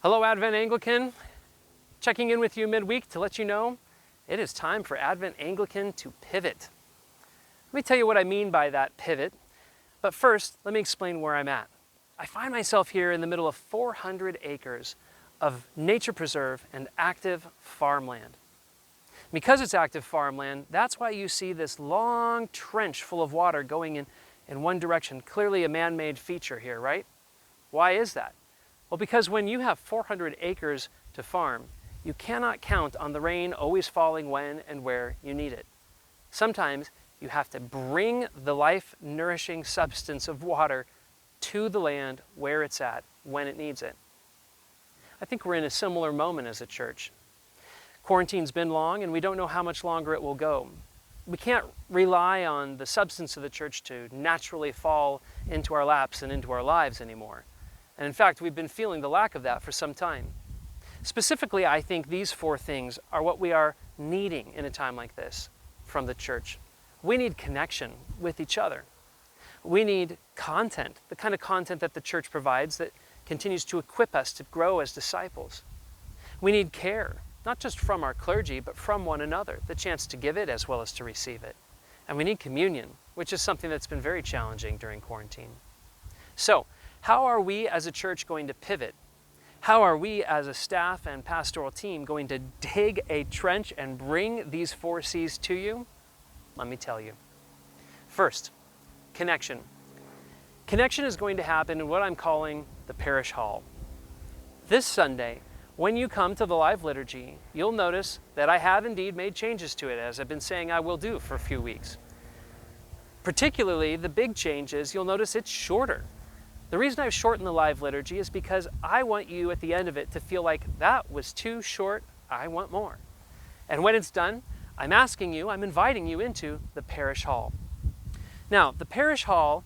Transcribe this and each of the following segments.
Hello, Advent Anglican. Checking in with you midweek to let you know it is time for Advent Anglican to pivot. Let me tell you what I mean by that pivot, but first, let me explain where I'm at. I find myself here in the middle of 400 acres of nature preserve and active farmland. Because it's active farmland, that's why you see this long trench full of water going in one direction, clearly a man-made feature here, right? Why is that? Well, because when you have 400 acres to farm, you cannot count on the rain always falling when and where you need it. Sometimes you have to bring the life-nourishing substance of water to the land where it's at when it needs it. I think we're in a similar moment as a church. Quarantine's been long and we don't know how much longer it will go. We can't rely on the substance of the church to naturally fall into our laps and into our lives anymore. And in fact, we've been feeling the lack of that for some time. Specifically, I think these four things are what we are needing in a time like this from the church. We need connection with each other. We need content, the kind of content that the church provides that continues to equip us to grow as disciples. We need care, not just from our clergy, but from one another, the chance to give it as well as to receive it. And we need communion, which is something that's been very challenging during quarantine. So, how are we as a church going to pivot? How are we as a staff and pastoral team going to dig a trench and bring these 4 C's to you? Let me tell you. First, connection. Connection is going to happen in what I'm calling the parish hall. This Sunday, when you come to the live liturgy, you'll notice that I have indeed made changes to it, as I've been saying I will do for a few weeks. Particularly, the big change is you'll notice it's shorter. The reason I've shortened the live liturgy is because I want you at the end of it to feel like that was too short, I want more. And when it's done, I'm inviting you into the parish hall. Now, the parish hall,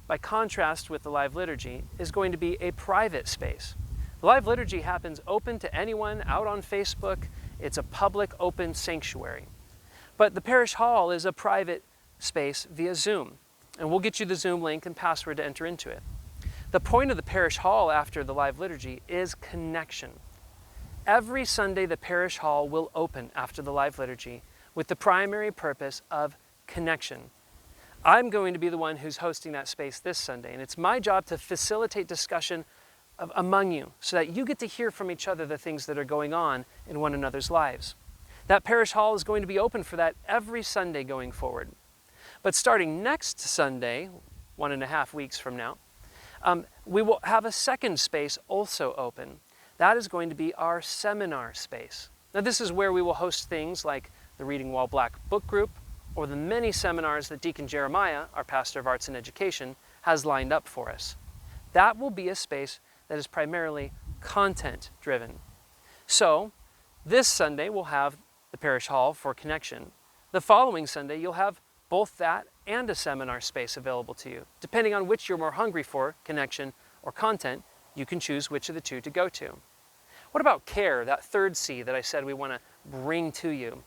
by contrast with the live liturgy, is going to be a private space. The live liturgy happens open to anyone out on Facebook. It's a public open sanctuary. But the parish hall is a private space via Zoom. And we'll get you the Zoom link and password to enter into it. The point of the parish hall after the live liturgy is connection. Every Sunday, the parish hall will open after the live liturgy with the primary purpose of connection. I'm going to be the one who's hosting that space this Sunday, and it's my job to facilitate discussion among you so that you get to hear from each other the things that are going on in one another's lives. That parish hall is going to be open for that every Sunday going forward. But starting next Sunday, 1.5 weeks from now, we will have a second space also open. That is going to be our seminar space. Now, this is where we will host things like the Reading While Black book group or the many seminars that Deacon Jeremiah, our pastor of arts and education, has lined up for us. That will be a space that is primarily content-driven. So, this Sunday we'll have the parish hall for connection. The following Sunday you'll have both that and a seminar space available to you. Depending on which you're more hungry for, connection or content, you can choose which of the two to go to. What about care, that third C that I said we want to bring to you?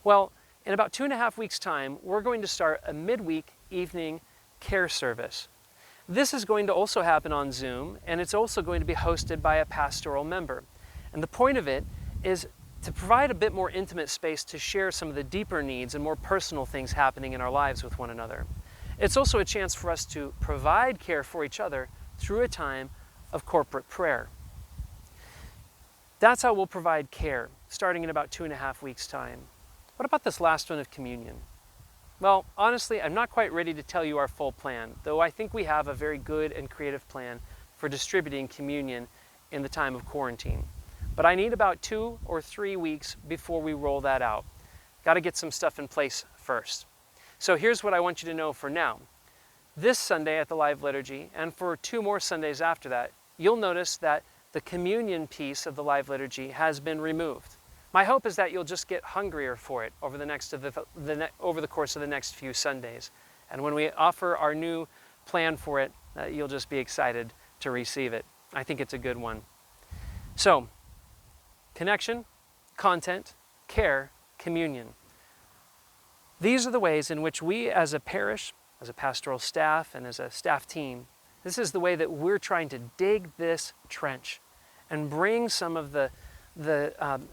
Well, in about 2.5 weeks' time, we're going to start a midweek evening care service. This is going to also happen on Zoom, and it's also going to be hosted by a pastoral member. And the point of it is to provide a bit more intimate space to share some of the deeper needs and more personal things happening in our lives with one another. It's also a chance for us to provide care for each other through a time of corporate prayer. That's how we'll provide care, starting in about 2.5 weeks' time. What about this last one of communion? Well, honestly, I'm not quite ready to tell you our full plan, though I think we have a very good and creative plan for distributing communion in the time of quarantine. But I need about 2 or 3 weeks before we roll that out. Got to get some stuff in place first. So here's what I want you to know for now. This Sunday at the live liturgy, and for 2 more Sundays after that, you'll notice that the communion piece of the live liturgy has been removed. My hope is that you'll just get hungrier for it over the course of the next few Sundays. And when we offer our new plan for it, you'll just be excited to receive it. I think it's a good one. So, connection, content, care, communion. These are the ways in which we as a parish, as a pastoral staff, and as a staff team, this is the way that we're trying to dig this trench and bring some of the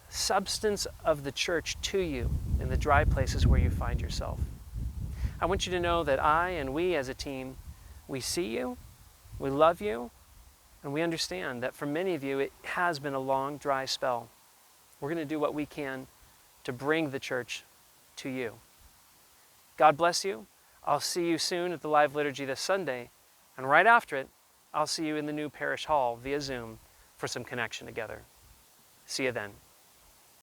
substance of the church to you in the dry places where you find yourself. I want you to know that I and we as a team, we see you, we love you, and we understand that for many of you it has been a long, dry spell. We're going to do what we can to bring the church to you. God bless you. I'll see you soon at the live liturgy this Sunday, and right after it, I'll see you in the new parish hall via Zoom for some connection together. See you then.